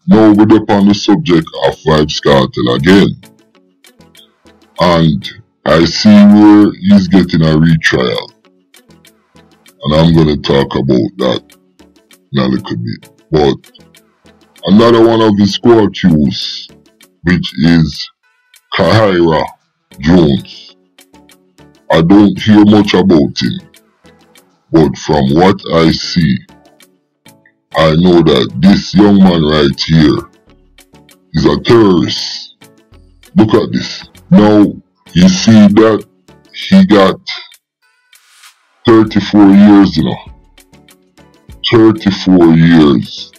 Now we're upon the subject of VYBZ Kartel again. And I see where he's getting a retrial. And I'm going to talk about that in a little bit. But another one of his co-accused, which is Kahira Jones. I don't hear much about him. But from what I see, I know that this young man right here is a terrorist. Look at this. Now, you see that he got 34 years, 34 years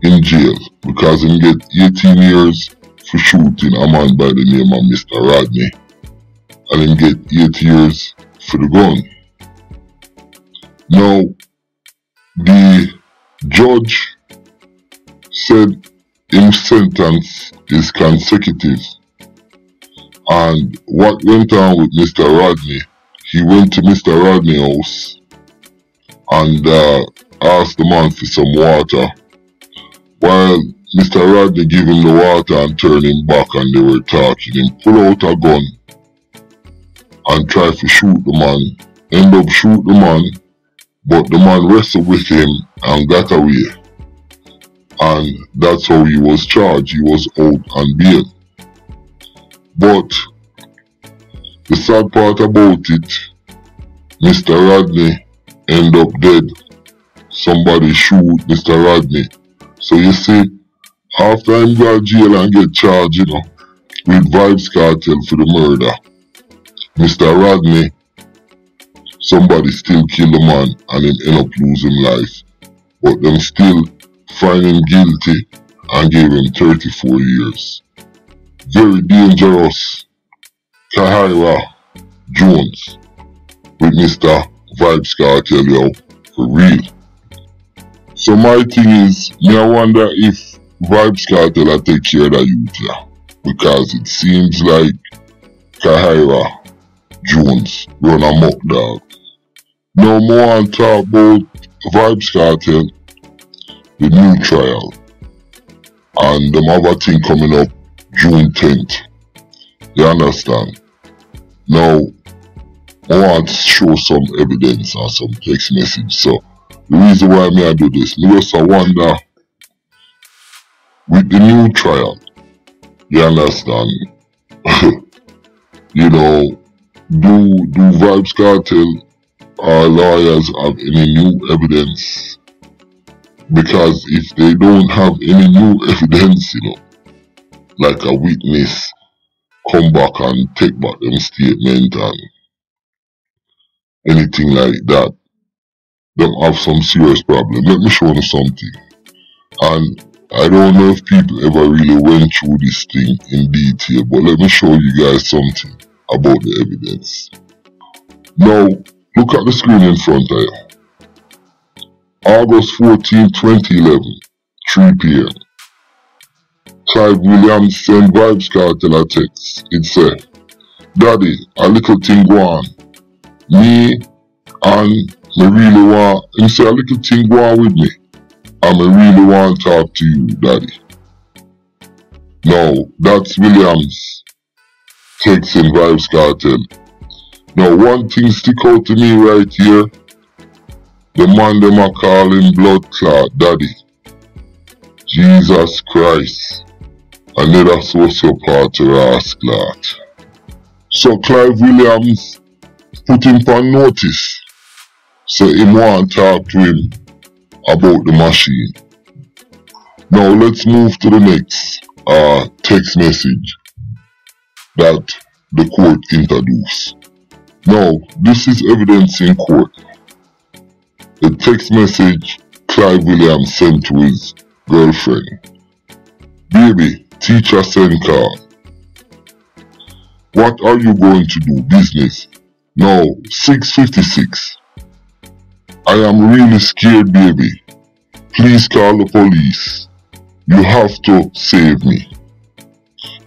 in jail because he get 18 years for shooting a man by the name of Mr. Rodney, and he get 8 years for the gun. Now, the judge said his sentence is consecutive, and what went on with Mr. Rodney, he went to Mr. Rodney's house and asked the man for some water. While Mr. Rodney gave him the water and turned him back and they were talking, he pulled out a gun and tried to shoot the man, end up shoot the man, but the man wrestled with him and got away. And that's how he was charged. He was out on bail. But the sad part about it, Mr. Rodney ended up dead. Somebody shoot Mr. Rodney. So you see, after he got jail and get charged, with VYBZ Kartel for the murder, Mr. Rodney, somebody still killed the man and him end up losing life. But them still find him guilty and gave him 34 years. Very dangerous. Kahira Jones with Mr. VYBZ Kartel, yo, for real. So my thing is, I wonder if VYBZ Kartel will take care of the youth, yeah, because it seems like Kahira Jones run amok, dog. No more on talk about VYBZ Kartel, the new trial, and them other thing coming up June 10th. You understand? Now, I want to show some evidence or some text message. So, the reason why I do this, I just wonder, with the new trial, you understand? Do VYBZ Kartel or lawyers have any new evidence? Because if they don't have any new evidence, like a witness come back and take back them statement and anything like that, them have some serious problem. Let me show you something. And I don't know if people ever really went through this thing in detail, but let me show you guys something about the evidence. Now, look at the screen in front of you. August 14, 2011, 3 p.m. Clive Williams sent VYBZ Kartel a text. It said, "Daddy, a little thing go on. Me and me really want," him say, "a little thing go on with me. And me really want to talk to you, Daddy." Now, that's Williams texting VYBZ Kartel. Now, one thing stick out to me right here. The man them are calling blood clot Daddy. Jesus Christ. Another sociopath or ass clot. So Clive Williams put him on notice. So him want to talk to him about the machine. Now let's move to the next text message that the court introduced. Now this is evidence in court. A text message Clive Williams sent to his girlfriend. "Baby, teacher sent call. What are you going to do? Business. Now, 6:56. I am really scared, baby. Please call the police. You have to save me."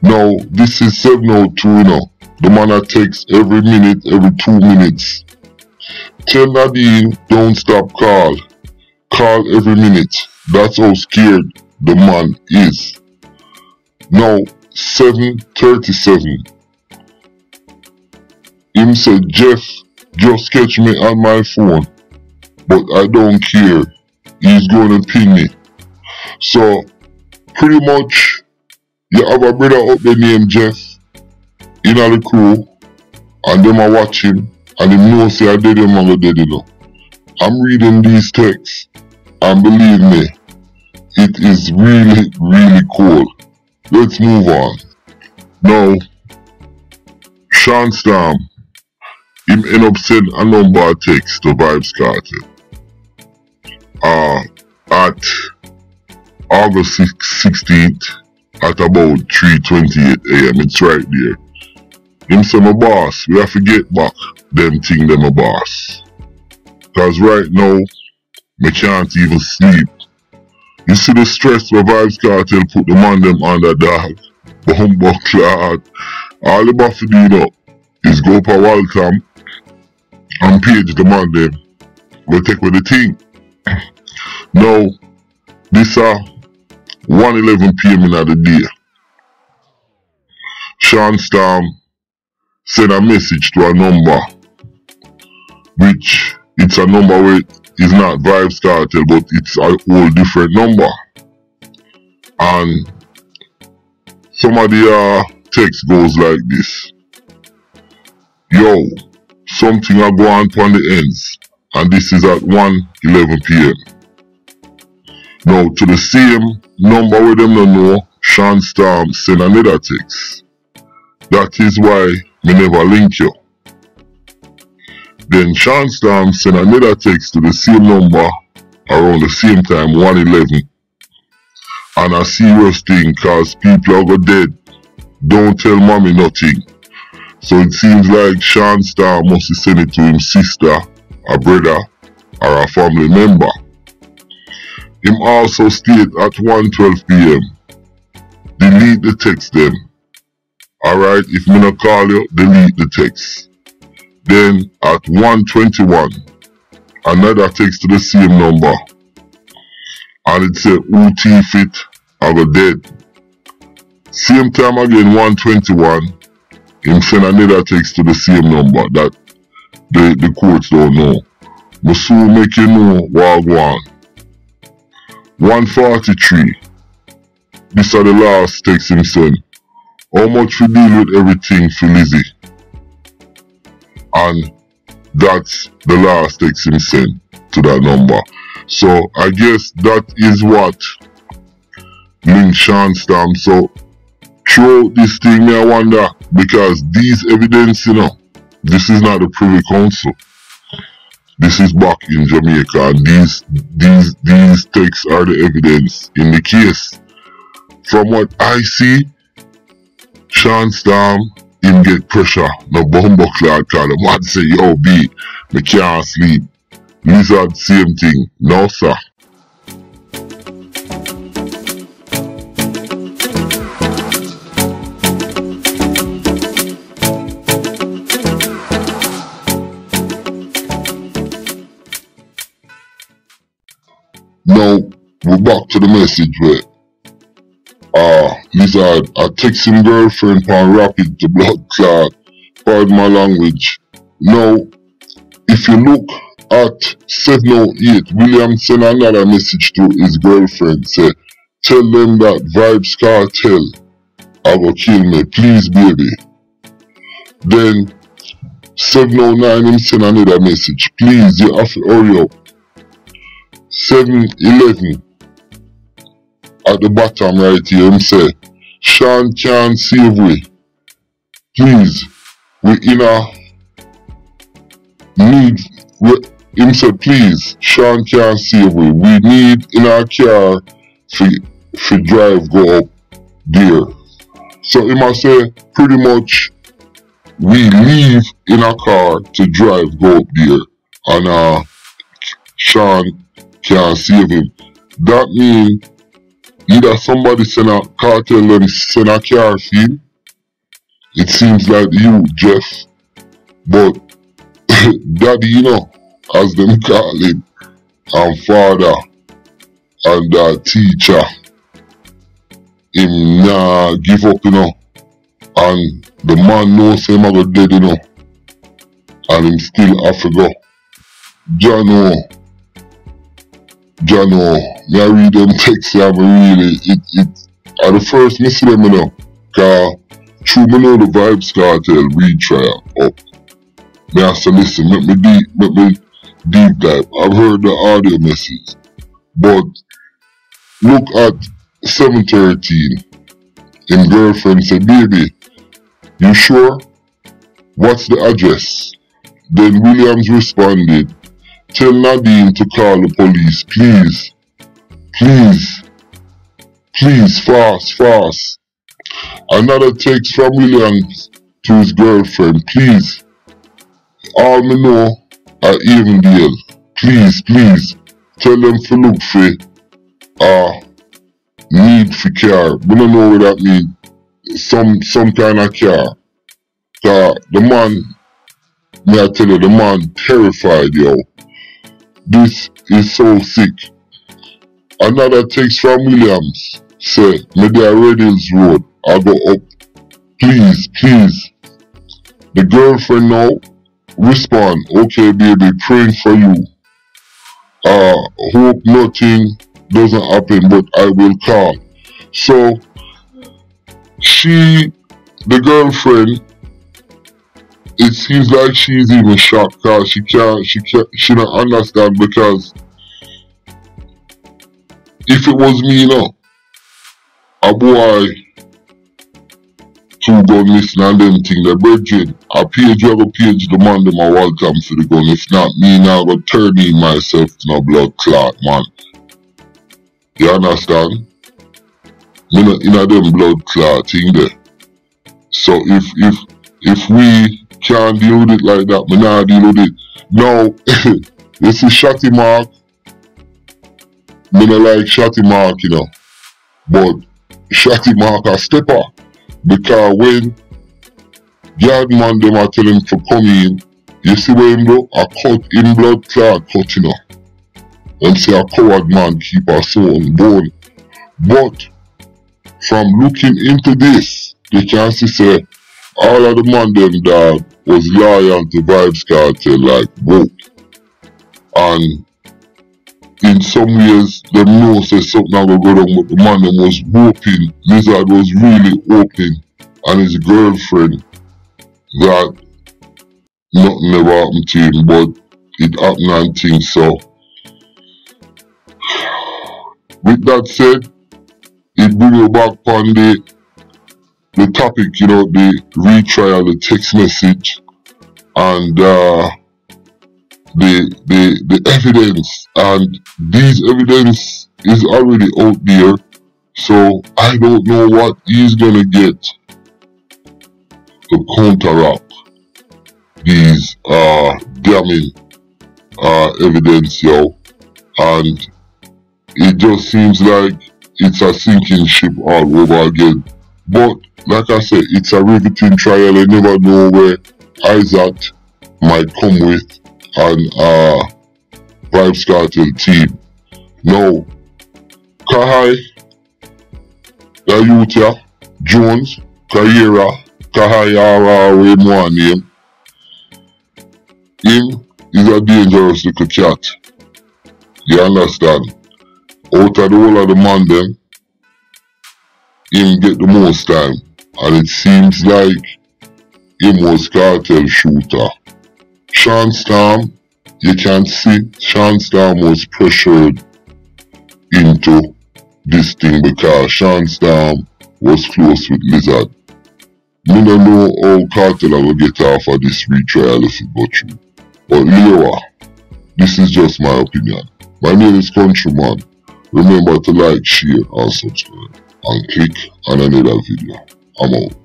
Now, this is 702, The man a text every minute, every 2 minutes. Tell Nadine, don't stop call. Call every minute. That's how scared the man is. Now, 7:37. Him said, Jeff, just catch me on my phone. But I don't care. He's gonna ping me. So, pretty much, you have a brother up there named Jeff in the crew, and them are watching, and him know say I did him and I did it. I'm reading these texts, and believe me, it is really, really cool. Let's move on. Now, Sean Storm, him end up sending a number of texts to VYBZ Kartel. At August 16th at about 3:28 AM. It's right there. Him say, my boss, we have to get back them thing them a boss. Cause right now, me can't even sleep. You see the stress where VYBZ Kartel put the man them under, dog. Bumbo clad. All the have to do now is go up a welcome and page the man them. We'll take with the thing. Now, this 1:11 PM in the day. Sean Storm sent a message to a number, which it's a number where it's not VYBZ Kartel, but it's a whole different number. And some of the text goes like this. Yo, something I go on the ends, and this is at 1:11 PM. Now, to the same number where them don't know, Sean Storm send another text. That is why me never link you. Then Sean Storm send another text to the same number around the same time, 1:11. And a serious thing, cause people are go dead. Don't tell mommy nothing. So it seems like Sean Storm must send it to his sister, a brother, or a family member. Him also state at 1:12 PM, delete the text then. Alright, if me not call you, delete the text. Then at 1:21, another text to the same number. And it said, who thief it, I go dead. Same time again, 1:21, him send another text to the same number that the courts don't know. But soon make you know what go on. 1:43, this are the last text him send. How much we deal with everything for Lizzie? And that's the last text him send to that number. So I guess that is what linked Sean Storm. So through this thing, I wonder, because these evidence, you know, this is not the Privy Council. This is back in Jamaica, and these texts are the evidence in the case. From what I see, Sean Storm, him get pressure. No bumbo clad call him. Man say, yo B, me can't sleep. Lizard, same thing. No sir. Now, we're back to the message where Lizard, I text him girlfriend pan rapid to blood clot. Pardon my language. Now, if you look at 7:08, William sent another message to his girlfriend. Say, tell them that VYBZ Kartel I go kill me, please baby. Then 7:09 him send another message. Please, you have to hurry up. 7:11 at the bottom right here, him say, Sean can't save we. Please, we in a need. Him say, please, Sean can't save we. We need in our car for drive go up there. So him a say, pretty much, we leave in a car to drive go up there. And Sean can't save him. That means either somebody send a cartel and send a car for him. It seems like you, Jeff. But daddy, you know, as them call him, and father, and that teacher, him nah give up, you know. And the man knows him a go dead, you know. And him still have to go. Jano, me I read them texts, I'm really, at the first me see them, you know. Cause through me know the VYBZ Kartel retrial up. Me have to listen, make me deep dive. I've heard the audio message. But look at 713. Him girlfriend said, baby, you sure? What's the address? Then Williams responded, tell Nadine to call the police, please. Please, fast. Another text from Williams to his girlfriend, please. All me know are Avondale. Please. Tell them to look for need for car. We don't know what that means. Some kind of car. The man, may I tell you, the man terrified, yo. This is so sick. Another text from Williams say, me there Red Hills Road. I go up. Please. The girlfriend now respond, okay baby, praying for you. Hope nothing doesn't happen, but I will call. So the girlfriend, it seems like she's even shocked because she don't understand, because if it was me, you know, a boy who gun missing and them thing, the brethren, a page you have a page, the man them are welcome to the gun. If not, me now go turn in myself to no blood clot, man. You understand? Me not in a them blood clot thing there. So if we can't deal with it like that, me not deal with it. Now, you see Shotty Mark, me not like Shotty Mark, you know. But Shotty Mark a stepper. Because when yard man them are telling him to come in, you see where him do? A cut in blood clot cut, you know. And say a coward man keep a soul bone. But from looking into this, you can see say all of the man them dog was loyal to VYBZ Kartel like both. And in some ways, them know say something will go down, but the man them was hoping, Lizard was really hoping, and his girlfriend, that nothing never happened to him, but it happened and things. So, with that said, it brings you back on the topic, you know, the retrial, the text message, and the evidence, and these evidence is already out there, so I don't know what he's gonna get to counteract these damning evidence, yo. And it just seems like it's a sinking ship all over again. But like I said, it's a riveting trial. I never know where Isaac might come with and VYBZ Kartel team. Now, Kahira Jones, Kahira, in one name. Him is a dangerous little cat. You understand? Out of the whole of the man them, him get the most time. And it seems like him was cartel shooter. Sean Storm, you can see Sean Storm was pressured into this thing because Sean Storm was close with Lizard. Me don't know how Kartel will get off of this retrial if it go through. But Lewa, this is just my opinion. My name is Countryman. Remember to like, share and subscribe. And click on another video. I'm out.